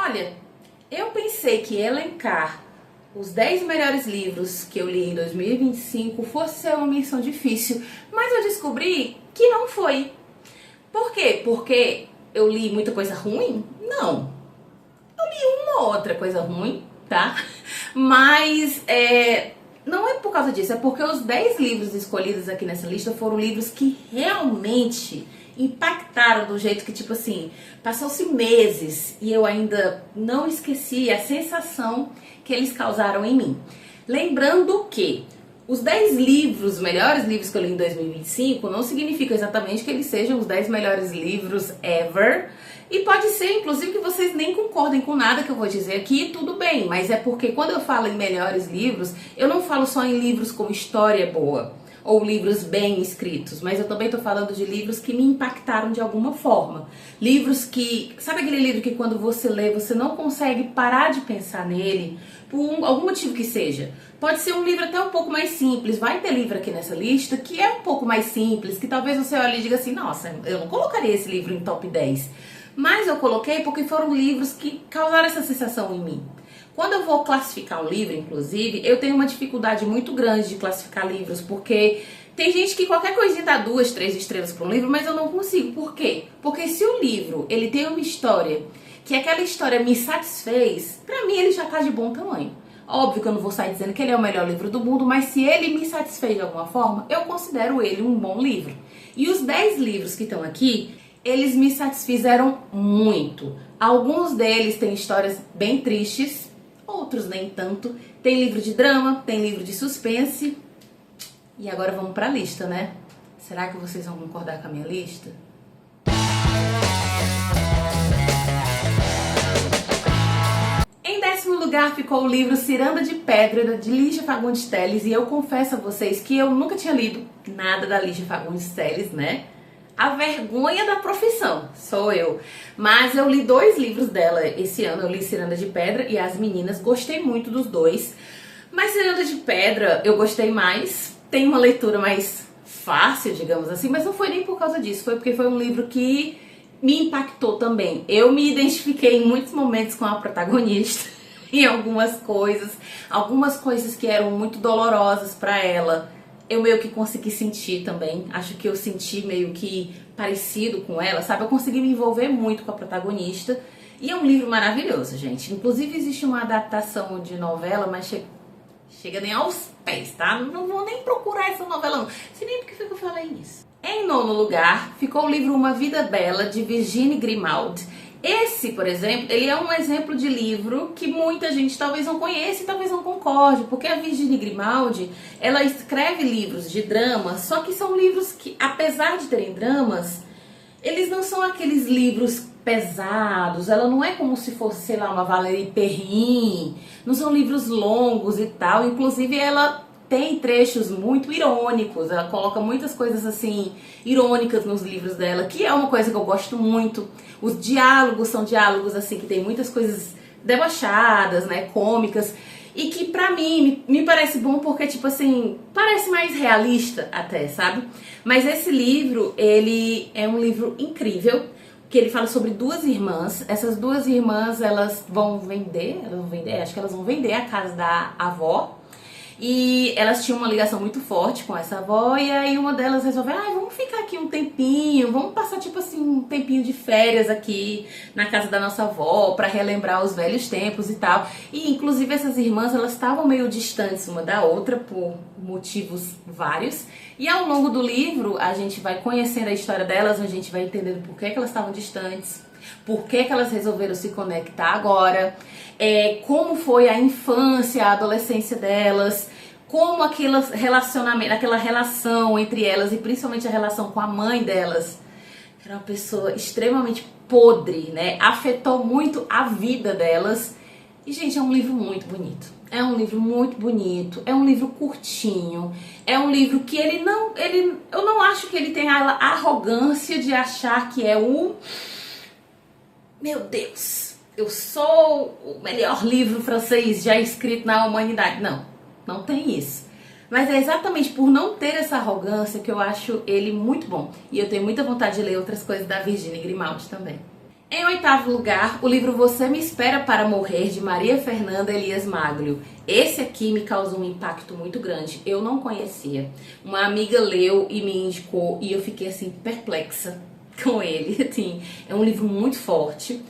Olha, eu pensei que elencar os 10 melhores livros que eu li em 2025 fosse ser uma missão difícil, mas eu descobri que não foi. Por quê? Porque eu li muita coisa ruim? Não. Eu li uma ou outra coisa ruim, tá? Mas não é por causa disso, é porque os 10 livros escolhidos aqui nessa lista foram livros que realmente impactaram do jeito que, tipo assim, passou-se meses e eu ainda não esqueci a sensação que eles causaram em mim. Lembrando que os 10 livros, os melhores livros que eu li em 2025, não significa exatamente que eles sejam os 10 melhores livros ever. E pode ser, inclusive, que vocês nem concordem com nada que eu vou dizer aqui, tudo bem. Mas é porque quando eu falo em melhores livros, eu não falo só em livros com história boa ou livros bem escritos, mas eu também tô falando de livros que me impactaram de alguma forma. Livros que... Sabe aquele livro que quando você lê, você não consegue parar de pensar nele, por algum motivo que seja? Pode ser um livro até um pouco mais simples. Vai ter livro aqui nessa lista que é um pouco mais simples, que talvez você olhe e diga assim, nossa, eu não colocaria esse livro em top 10. Mas eu coloquei porque foram livros que causaram essa sensação em mim. Quando eu vou classificar um livro, inclusive, eu tenho uma dificuldade muito grande de classificar livros, porque tem gente que qualquer coisinha dá 2, 3 estrelas para um livro, mas eu não consigo. Por quê? Porque se o livro ele tem uma história, que aquela história me satisfez, pra mim ele já tá de bom tamanho. Óbvio que eu não vou sair dizendo que ele é o melhor livro do mundo, mas se ele me satisfez de alguma forma, eu considero ele um bom livro. E os 10 livros que estão aqui, eles me satisfizeram muito. Alguns deles têm histórias bem tristes, outros nem tanto. Tem livro de drama, tem livro de suspense. E agora vamos pra lista, né? Será que vocês vão concordar com a minha lista? Em 10º lugar ficou o livro Ciranda de Pedra, de Lígia Fagundes Telles. E eu confesso a vocês que eu nunca tinha lido nada da Lígia Fagundes Telles, né? A vergonha da profissão, sou eu. Mas eu li 2 livros dela esse ano. Eu li Ciranda de Pedra e As Meninas. Gostei muito dos 2. Mas Ciranda de Pedra eu gostei mais. Tem uma leitura mais fácil, digamos assim. Mas não foi nem por causa disso. Foi porque foi um livro que me impactou também. Eu me identifiquei em muitos momentos com a protagonista. Em algumas coisas que eram muito dolorosas pra ela. Eu meio que consegui sentir também, acho que eu senti meio que parecido com ela, sabe? Eu consegui me envolver muito com a protagonista. E é um livro maravilhoso, gente. Inclusive existe uma adaptação de novela, mas chega nem aos pés, tá? Não vou nem procurar essa novela não. Sei nem porque foi que eu falei isso. Em 9º lugar, ficou o livro Uma Vida Bela, de Virginie Grimaldi. Esse, por exemplo, ele é um exemplo de livro que muita gente talvez não conheça e talvez não concorde, porque a Virginie Grimaldi, ela escreve livros de drama, só que são livros que, apesar de terem dramas, eles não são aqueles livros pesados, ela não é como se fosse, sei lá, uma Valérie Perrine, não são livros longos e tal, inclusive ela tem trechos muito irônicos, ela coloca muitas coisas assim, irônicas nos livros dela, que é uma coisa que eu gosto muito. Os diálogos são diálogos assim, que tem muitas coisas debochadas, né, cômicas, e que pra mim, me parece bom porque, tipo assim, parece mais realista até, sabe? Mas esse livro, ele é um livro incrível, que ele fala sobre 2 irmãs. Essas 2 irmãs, elas vão vender, acho que elas vão vender a casa da avó. E elas tinham uma ligação muito forte com essa avó, e aí uma delas resolveu, vamos ficar aqui um tempinho, vamos passar tipo assim um tempinho de férias aqui na casa da nossa avó, pra relembrar os velhos tempos e tal. E inclusive essas irmãs, elas estavam meio distantes uma da outra por motivos vários, e ao longo do livro a gente vai conhecendo a história delas, a gente vai entendendo por que elas estavam distantes, por que elas resolveram se conectar agora, como foi a infância, a adolescência delas, como aquela relação entre elas e principalmente a relação com a mãe delas, que era uma pessoa extremamente podre, né? Afetou muito a vida delas. E, gente, é um livro muito bonito. É um livro muito bonito, é um livro curtinho, é um livro que eu não acho que ele tem a arrogância de achar que é o... Meu Deus, eu sou o melhor livro francês já escrito na humanidade. Não, não tem isso. Mas é exatamente por não ter essa arrogância que eu acho ele muito bom. E eu tenho muita vontade de ler outras coisas da Virginie Grimaldi também. Em oitavo lugar, o livro Você Me Espera para Morrer, de Maria Fernanda Elias Maglio. Esse aqui me causou um impacto muito grande. Eu não conhecia. Uma amiga leu e me indicou e eu fiquei assim perplexa com ele. Assim, é um livro muito forte.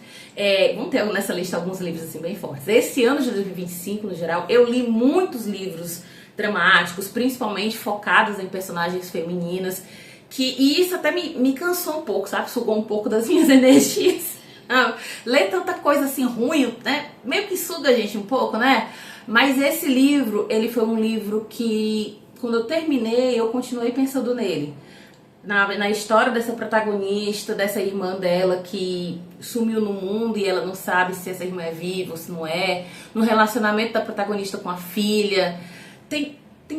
Vamos ter nessa lista alguns livros assim bem fortes. Esse ano de 2025, no geral, eu li muitos livros dramáticos, principalmente focados em personagens femininas. E isso até me cansou um pouco, sabe? Sugou um pouco das minhas energias. Ler tanta coisa assim ruim, né? Meio que suga a gente um pouco, né? Mas esse livro, ele foi um livro que, quando eu terminei, eu continuei pensando nele. Na história dessa protagonista, dessa irmã dela que sumiu no mundo e ela não sabe se essa irmã é viva ou se não é. No relacionamento da protagonista com a filha. Tem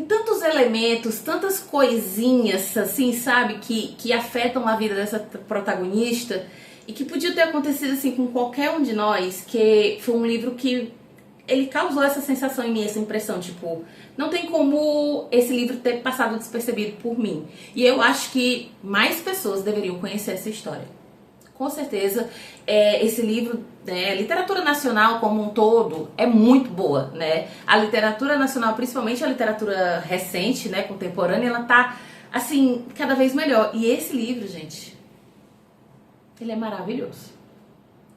tantos elementos, tantas coisinhas, assim, sabe, que afetam a vida dessa protagonista e que podia ter acontecido, assim, com qualquer um de nós, que foi um livro que ele causou essa sensação em mim, essa impressão, tipo, não tem como esse livro ter passado despercebido por mim. E eu acho que mais pessoas deveriam conhecer essa história. Com certeza, esse livro, né, a literatura nacional como um todo é muito boa, né? A literatura nacional, principalmente a literatura recente, né, contemporânea, ela tá, assim, cada vez melhor. E esse livro, gente, ele é maravilhoso.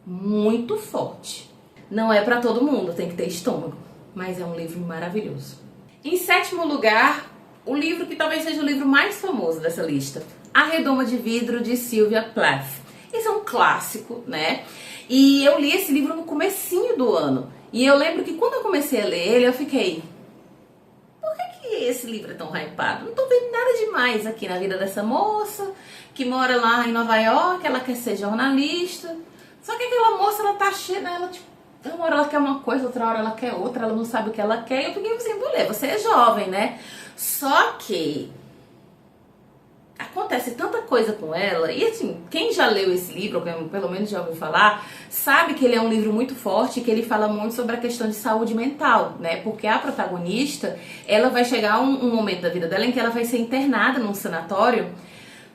Muito forte. Não é pra todo mundo, tem que ter estômago, mas é um livro maravilhoso. Em sétimo lugar, o livro que talvez seja o livro mais famoso dessa lista, A Redoma de Vidro, de Sylvia Plath. Esse é um clássico, né? E eu li esse livro no comecinho do ano. E eu lembro que quando eu comecei a ler ele, eu fiquei... Por que esse livro é tão hypado? Não tô vendo nada demais aqui na vida dessa moça, que mora lá em Nova York, ela quer ser jornalista. Só que aquela moça, ela tá cheia, né? Ela, tipo, uma hora ela quer uma coisa, outra hora ela quer outra, ela não sabe o que ela quer. E eu fiquei assim, mulher, você é jovem, né? Só que... acontece tanta coisa com ela, e assim, quem já leu esse livro, ou pelo menos já ouviu falar, sabe que ele é um livro muito forte, que ele fala muito sobre a questão de saúde mental, né? Porque a protagonista, ela vai chegar um momento da vida dela em que ela vai ser internada num sanatório,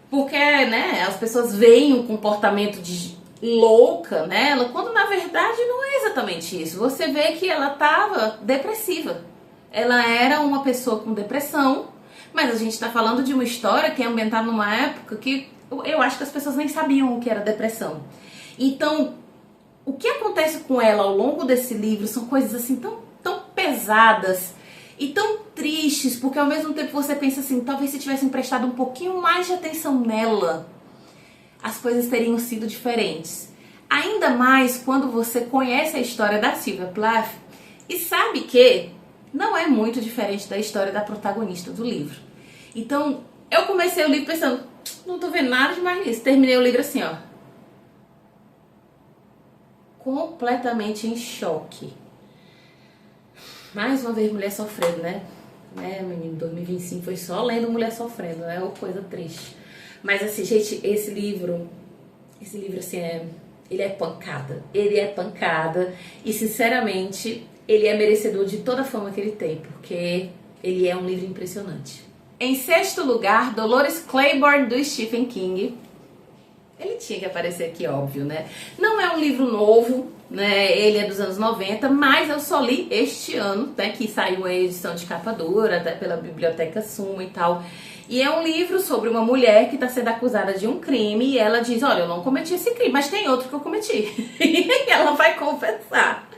porque, né, as pessoas veem um comportamento de louca nela, quando na verdade não é exatamente isso. Você vê que ela estava depressiva. Ela era uma pessoa com depressão. Mas a gente está falando de uma história que é ambientada numa época que eu acho que as pessoas nem sabiam o que era depressão. Então, o que acontece com ela ao longo desse livro são coisas assim tão pesadas e tão tristes, porque ao mesmo tempo você pensa assim, talvez se tivessem prestado um pouquinho mais de atenção nela, as coisas teriam sido diferentes. Ainda mais quando você conhece a história da Sylvia Plath e sabe que não é muito diferente da história da protagonista do livro. Então, eu comecei o livro pensando, não tô vendo nada demais nisso. Terminei o livro assim, ó, completamente em choque. Mais uma vez, mulher sofrendo, né? Menino, 2025 foi só lendo mulher sofrendo, né? Ou coisa triste. Mas assim, gente, esse livro assim, ele é pancada. Ele é pancada e, sinceramente, ele é merecedor de toda a fama que ele tem, porque ele é um livro impressionante. Em sexto lugar, Dolores Claiborne, do Stephen King. Ele tinha que aparecer aqui, óbvio, né? Não é um livro novo, né? Ele é dos anos 90, mas eu só li este ano, né? Que saiu a edição de capa dura, até pela Biblioteca Suma e tal. E é um livro sobre uma mulher que está sendo acusada de um crime e ela diz, olha, eu não cometi esse crime, mas tem outro que eu cometi. E ela vai confessar.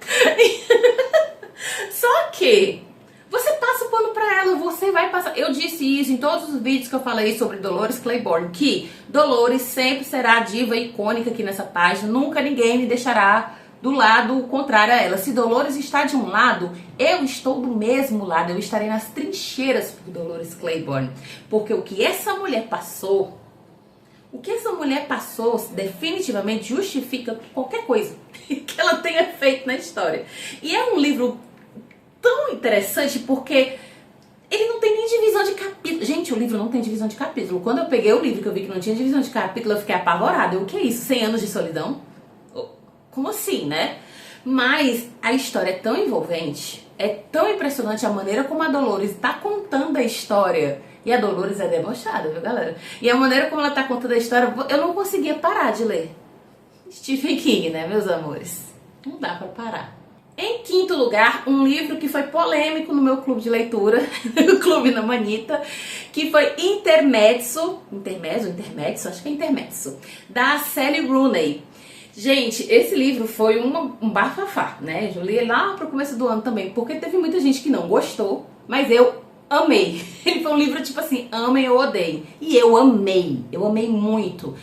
Só que você passa o pano pra ela, você vai passar... Eu disse isso em todos os vídeos que eu falei sobre Dolores Claiborne, que Dolores sempre será a diva icônica aqui nessa página, nunca ninguém me deixará do lado contrário a ela. Se Dolores está de um lado, eu estou do mesmo lado, eu estarei nas trincheiras por Dolores Claiborne. Porque o que essa mulher passou, definitivamente justifica qualquer coisa que ela tenha feito na história. E é um livro tão interessante porque ele não tem nem divisão de capítulo. Gente, o livro não tem divisão de capítulo. Quando eu peguei o livro que eu vi que não tinha divisão de capítulo, eu fiquei apavorada. O que é isso? 100 anos de solidão? Como assim, né? Mas a história é tão envolvente, é tão impressionante a maneira como a Dolores está contando a história. E a Dolores é debochada, viu, galera? E a maneira como ela está contando a história, eu não conseguia parar de ler. Stephen King, né, meus amores? Não dá pra parar. Em quinto lugar, um livro que foi polêmico no meu clube de leitura, no Clube da Manita, que foi Intermezzo, acho que é Intermezzo, da Sally Rooney. Gente, esse livro foi um bafafá, né? Eu li lá pro começo do ano também, porque teve muita gente que não gostou, mas eu amei. Ele foi um livro tipo assim, amem ou odeiem. E eu amei muito.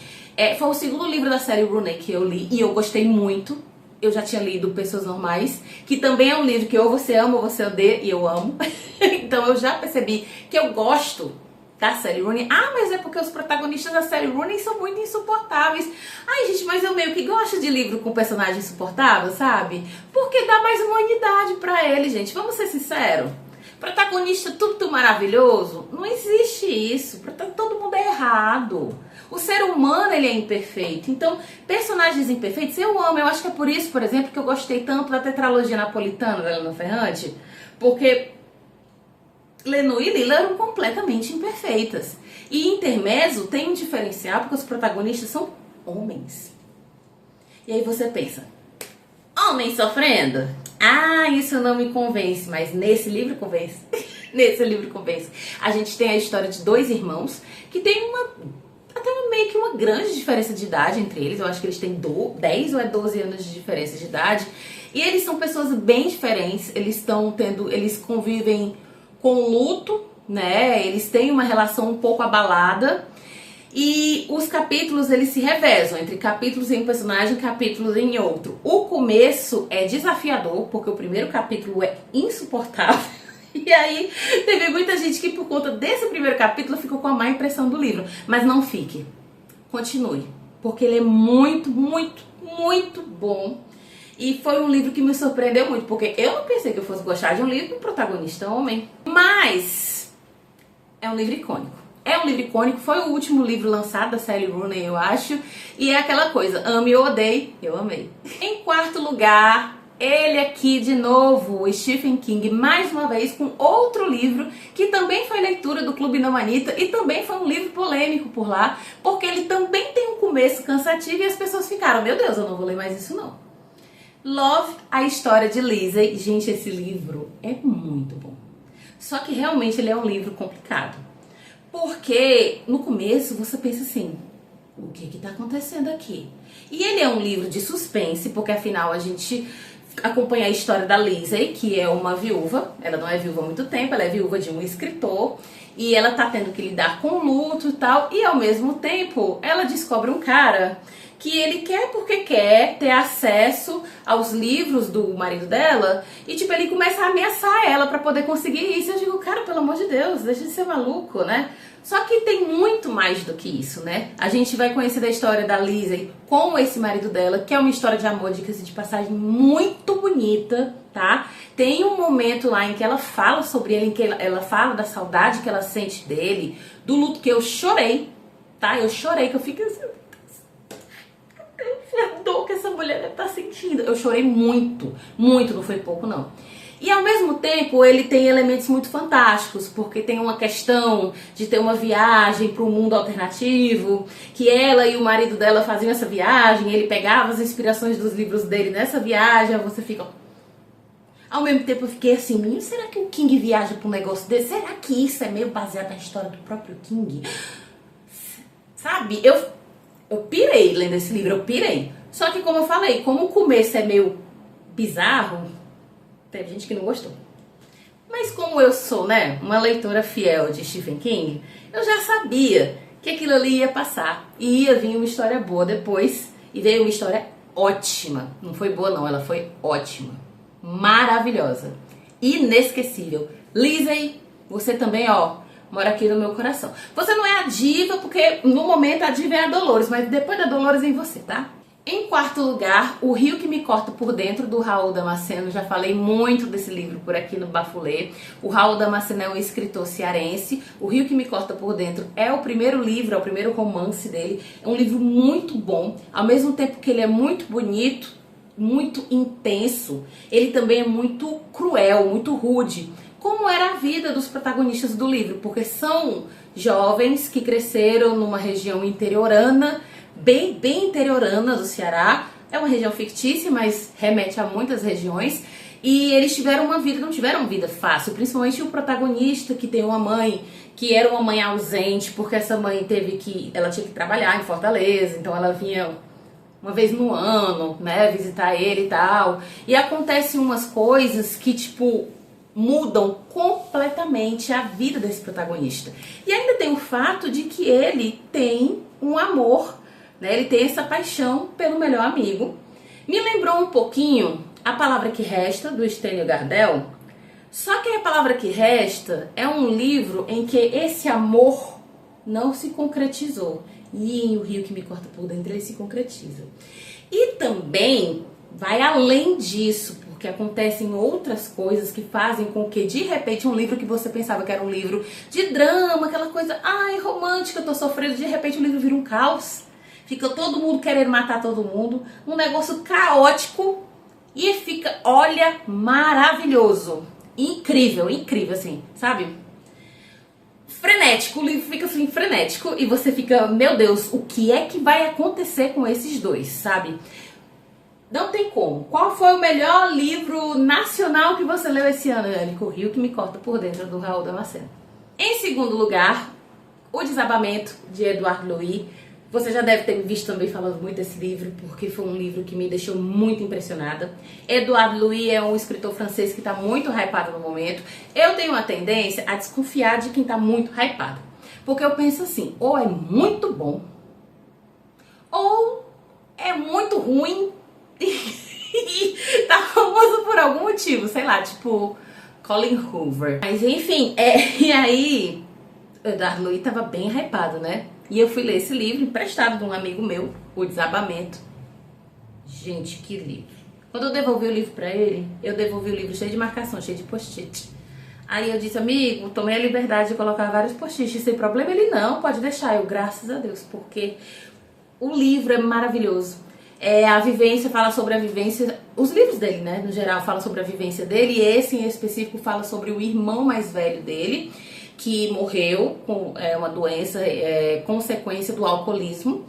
Foi o segundo livro da Sally Rooney que eu li e eu gostei muito. Eu já tinha lido Pessoas Normais, que também é um livro que ou você ama ou você odeia, e eu amo. Então eu já percebi que eu gosto da Sally Rooney. Ah, mas é porque os protagonistas da Sally Rooney são muito insuportáveis. Ai, gente, mas eu meio que gosto de livro com personagem insuportável, sabe? Porque dá mais humanidade pra ele, gente. Vamos ser sinceros. Protagonista tudo maravilhoso? Não existe isso. Todo mundo é errado. O ser humano, ele é imperfeito. Então, personagens imperfeitos eu amo. Eu acho que é por isso, por exemplo, que eu gostei tanto da tetralogia napolitana da Helena Ferrante. Porque Lenu e Lila eram completamente imperfeitas. E Intermezzo tem um diferencial porque os protagonistas são homens. E aí você pensa, homem sofrendo? Ah, isso não me convence, mas nesse livro convence. Nesse livro convence. A gente tem a história de dois irmãos que tem meio que uma grande diferença de idade entre eles. Eu acho que eles têm 10 ou 12 anos de diferença de idade. E eles são pessoas bem diferentes. Eles convivem com luto, né? Eles têm uma relação um pouco abalada. E os capítulos, eles se revezam entre capítulos em um personagem e capítulos em outro. O começo é desafiador, porque o primeiro capítulo é insuportável. E aí, teve muita gente que por conta desse primeiro capítulo ficou com a má impressão do livro. Mas não fique. Continue. Porque ele é muito, muito, muito bom. E foi um livro que me surpreendeu muito. Porque eu não pensei que eu fosse gostar de um livro com protagonista homem. Mas é um livro icônico. É um livro icônico, foi o último livro lançado da Sally Rooney, eu acho. E é aquela coisa, ame ou odeie, eu amei. Em quarto lugar, ele aqui de novo, o Stephen King, mais uma vez com outro livro, que também foi leitura do Clube da Manita e também foi um livro polêmico por lá, porque ele também tem um começo cansativo e as pessoas ficaram, meu Deus, eu não vou ler mais isso não. Love, a história de Lizzie. Gente, esse livro é muito bom. Só que realmente ele é um livro complicado. Porque no começo você pensa assim, o que está acontecendo aqui? E ele é um livro de suspense, porque afinal a gente acompanha a história da Lizzie, que é uma viúva. Ela não é viúva há muito tempo, ela é viúva de um escritor. E ela tá tendo que lidar com luto e tal. E ao mesmo tempo ela descobre um cara que ele quer porque quer ter acesso aos livros do marido dela. E tipo, ele começa a ameaçar ela pra poder conseguir isso. Eu digo, cara, pelo amor de Deus, deixa de ser maluco, né? Só que tem muito mais do que isso, né? A gente vai conhecer da história da Lizzie com esse marido dela, que é uma história de amor, diga-se de passagem, muito bonita, tá? Tem um momento lá em que ela fala sobre ele, em que ela fala da saudade que ela sente dele, do luto, que eu chorei, tá? Eu chorei, que eu fiquei assim, a dor que essa mulher deve estar sentindo. Eu chorei muito, muito, não foi pouco não. E ao mesmo tempo ele tem elementos muito fantásticos, porque tem uma questão de ter uma viagem para um mundo alternativo, que ela e o marido dela faziam essa viagem, ele pegava as inspirações dos livros dele nessa viagem, você fica... Ao mesmo tempo eu fiquei assim, menino, será que o King viaja para um negócio desse? Será que isso é meio baseado na história do próprio King? Sabe, eu pirei lendo esse livro, eu pirei. Só que como eu falei, como o começo é meio bizarro, teve gente que não gostou. Mas como eu sou, né, uma leitora fiel de Stephen King, eu já sabia que aquilo ali ia passar. E ia vir uma história boa depois. E veio uma história ótima. Não foi boa não, ela foi ótima. Maravilhosa. Inesquecível. Lizzie, você também, ó, mora aqui no meu coração. Você não é a diva, porque no momento a diva é a Dolores, mas depois da Dolores vem você, tá? Em quarto lugar, O Rio que me corta por dentro, do Raul Damasceno. Já falei muito desse livro por aqui no Bafulê. O Raul Damasceno é um escritor cearense. O Rio que me corta por dentro é o primeiro livro, é o primeiro romance dele. É um livro muito bom, ao mesmo tempo que ele é muito bonito, muito intenso. Ele também é muito cruel, muito rude, como era a vida dos protagonistas do livro, porque são jovens que cresceram numa região interiorana, bem interiorana do Ceará. É uma região fictícia, mas remete a muitas regiões. E eles tiveram uma vida, não tiveram uma vida fácil, principalmente o protagonista, que tem uma mãe que era uma mãe ausente, porque essa mãe ela tinha que trabalhar em Fortaleza, então ela vinha uma vez no ano, né, visitar ele e tal. E acontecem umas coisas que, tipo, mudam completamente a vida desse protagonista. E ainda tem o fato de que ele tem um amor, né, ele tem essa paixão pelo melhor amigo. Me lembrou um pouquinho A Palavra que Resta, do Stênio Gardel. Só que A Palavra que Resta é um livro em que esse amor não se concretizou. E em O Rio que Me Corta por Dentro ele se concretiza. E também vai além disso, porque acontecem outras coisas que fazem com que, de repente, um livro que você pensava que era um livro de drama, aquela coisa, ai, romântica, eu tô sofrendo, de repente o livro vira um caos. Fica todo mundo querendo matar todo mundo, um negócio caótico, e fica, olha, maravilhoso. Incrível, assim, sabe? Frenético, o livro fica assim, frenético, e você fica, meu Deus, o que é que vai acontecer com esses dois, sabe? Não tem como. Qual foi o melhor livro nacional que você leu esse ano, Érico? O Rio que Me Corta por Dentro, do Raul Damasceno. Em segundo lugar, O Desabamento, de Edouard Louis. Você já deve ter me visto também falando muito desse livro, porque foi um livro que me deixou muito impressionada. Edouard Louis é um escritor francês que está muito hypado no momento. Eu tenho uma tendência a desconfiar de quem está muito hypado. Porque eu penso assim, ou é muito bom, ou é muito ruim e tá famoso por algum motivo, sei lá, tipo Colin Hoover. Mas enfim, e aí Edouard Louis tava bem hypado, né? E eu fui ler esse livro emprestado de um amigo meu, O Desabamento. Gente, que livro. Quando eu devolvi o livro pra ele, eu devolvi o livro cheio de marcação, cheio de post-it. Aí eu disse, amigo, tomei a liberdade de colocar vários post-its sem problema. Ele, não, pode deixar. Eu, graças a Deus, porque o livro é maravilhoso. A vivência, fala sobre a vivência, os livros dele, né, no geral, falam sobre a vivência dele, e esse em específico fala sobre o irmão mais velho dele, que morreu com uma doença, consequência do alcoolismo.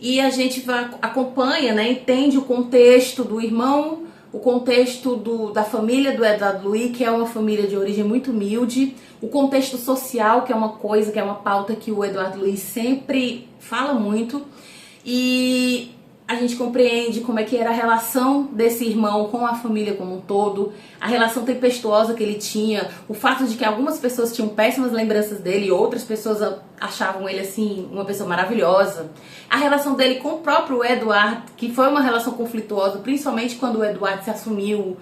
E a gente acompanha, né, entende o contexto do irmão, o contexto da família do Edouard Louis, que é uma família de origem muito humilde, o contexto social, que é uma coisa, que é uma pauta que o Edouard Louis sempre fala muito, e a gente compreende como é que era a relação desse irmão com a família como um todo, a relação tempestuosa que ele tinha, o fato de que algumas pessoas tinham péssimas lembranças dele e outras pessoas achavam ele assim uma pessoa maravilhosa. A relação dele com o próprio Edouard, que foi uma relação conflituosa, principalmente quando o Edouard se assumiu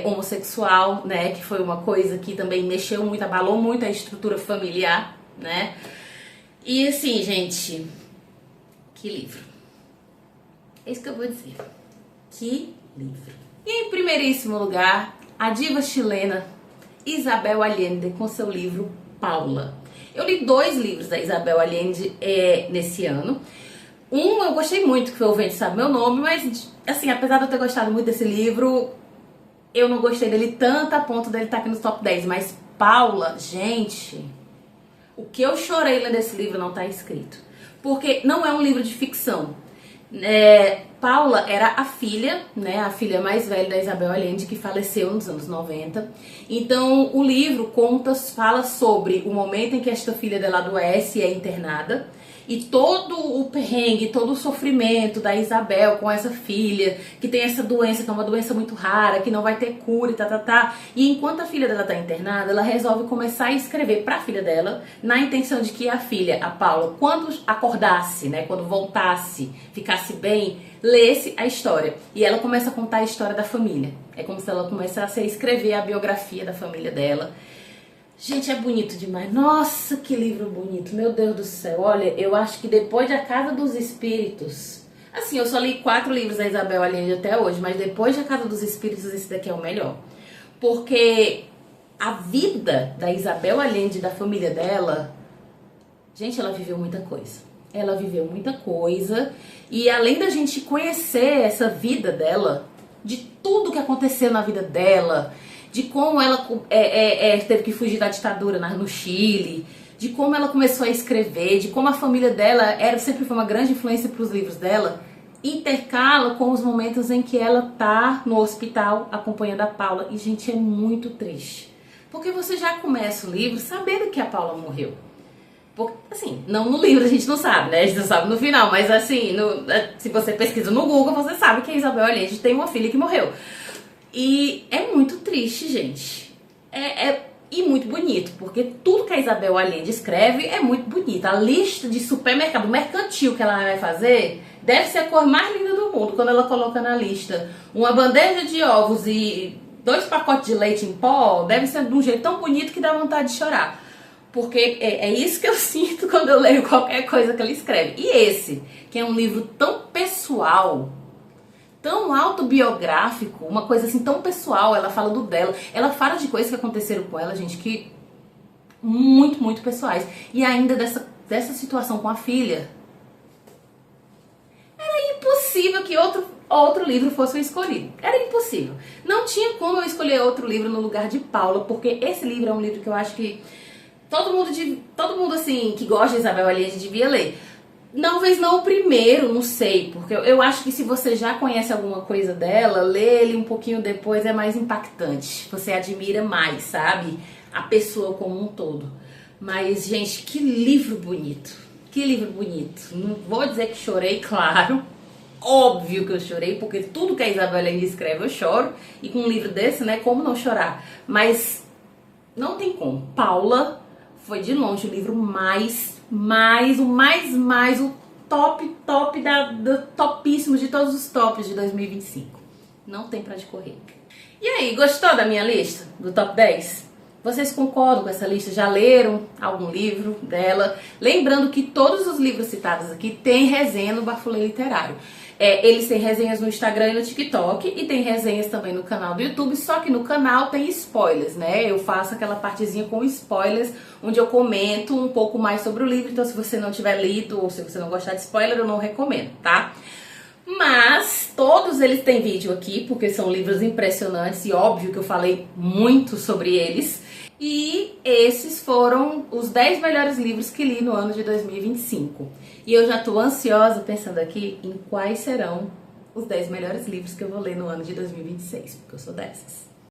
homossexual, né, que foi uma coisa que também mexeu muito, abalou muito a estrutura familiar, né? E assim, gente, que livro. É isso que eu vou dizer. Que livro. E em primeiríssimo lugar, a diva chilena Isabel Allende com seu livro Paula. Eu li 2 livros da Isabel Allende nesse ano. Um eu gostei muito, que foi O Vento Sabe Meu Nome, mas assim, apesar de eu ter gostado muito desse livro, eu não gostei dele tanto a ponto dele estar aqui nos top 10. Mas Paula, gente, o que eu chorei lendo esse livro não está escrito. Porque não é um livro de ficção. Paula era a filha, né, a filha mais velha da Isabel Allende, que faleceu nos anos 90. Então o livro fala sobre o momento em que esta filha dela adoece e é internada, e todo o perrengue, todo o sofrimento da Isabel com essa filha, que tem essa doença, que é uma doença muito rara, que não vai ter cura e E enquanto a filha dela tá internada, ela resolve começar a escrever pra filha dela, na intenção de que a filha, a Paula, quando acordasse, né, quando voltasse, ficasse bem, lesse a história. E ela começa a contar a história da família. É como se ela começasse a escrever a biografia da família dela. Gente, é bonito demais. Nossa, que livro bonito. Meu Deus do céu. Olha, eu acho que depois de A Casa dos Espíritos... Assim, eu só li 4 livros da Isabel Allende até hoje, mas depois de A Casa dos Espíritos, esse daqui é o melhor. Porque a vida da Isabel Allende, da família dela... Gente, ela viveu muita coisa. Ela viveu muita coisa. E além da gente conhecer essa vida dela, de tudo que aconteceu na vida dela... de como ela teve que fugir da ditadura no Chile, de como ela começou a escrever, de como a família dela sempre foi uma grande influência para os livros dela, intercala com os momentos em que ela tá no hospital acompanhando a Paula. E, gente, é muito triste. Porque você já começa o livro sabendo que a Paula morreu. Porque, assim, não no livro a gente não sabe, né? A gente não sabe no final, mas assim, se você pesquisa no Google, você sabe que a Isabel Allende tem uma filha que morreu. E é muito triste, gente. E muito bonito, porque tudo que a Isabel Allende escreve é muito bonito. A lista de supermercado mercantil que ela vai fazer deve ser a cor mais linda do mundo, quando ela coloca na lista uma bandeja de ovos e 2 pacotes de leite em pó, deve ser de um jeito tão bonito que dá vontade de chorar. Porque é isso que eu sinto quando eu leio qualquer coisa que ela escreve. E esse, que é um livro tão pessoal, tão autobiográfico, uma coisa assim tão pessoal, ela fala do dela, ela fala de coisas que aconteceram com ela, gente, que muito, muito pessoais. E ainda dessa situação com a filha. Era impossível que outro livro fosse o escolhido. Era impossível. Não tinha como eu escolher outro livro no lugar de Paula, porque esse livro é um livro que eu acho que todo mundo assim, que gosta de Isabel Allende devia ler. Talvez não o primeiro, não sei, porque eu acho que se você já conhece alguma coisa dela, ler ele um pouquinho depois é mais impactante. Você admira mais, sabe? A pessoa como um todo. Mas, gente, que livro bonito. Que livro bonito. Não vou dizer que chorei, claro. Óbvio que eu chorei, porque tudo que a Isabel Allende escreve eu choro. E com um livro desse, né, como não chorar? Mas não tem como. Paula foi de longe o livro o top do topíssimo de todos os tops de 2025. Não tem pra onde correr. E aí, gostou da minha lista? Do top 10? Vocês concordam com essa lista? Já leram algum livro dela? Lembrando que todos os livros citados aqui têm resenha no Bafulê Literário. Eles têm resenhas no Instagram e no TikTok e tem resenhas também no canal do YouTube, só que no canal tem spoilers, né? Eu faço aquela partezinha com spoilers, onde eu comento um pouco mais sobre o livro, então se você não tiver lido ou se você não gostar de spoiler, eu não recomendo, tá? Mas todos eles têm vídeo aqui, porque são livros impressionantes e óbvio que eu falei muito sobre eles. E esses foram os 10 melhores livros que li no ano de 2025. E eu já tô ansiosa pensando aqui em quais serão os 10 melhores livros que eu vou ler no ano de 2026, porque eu sou dessas.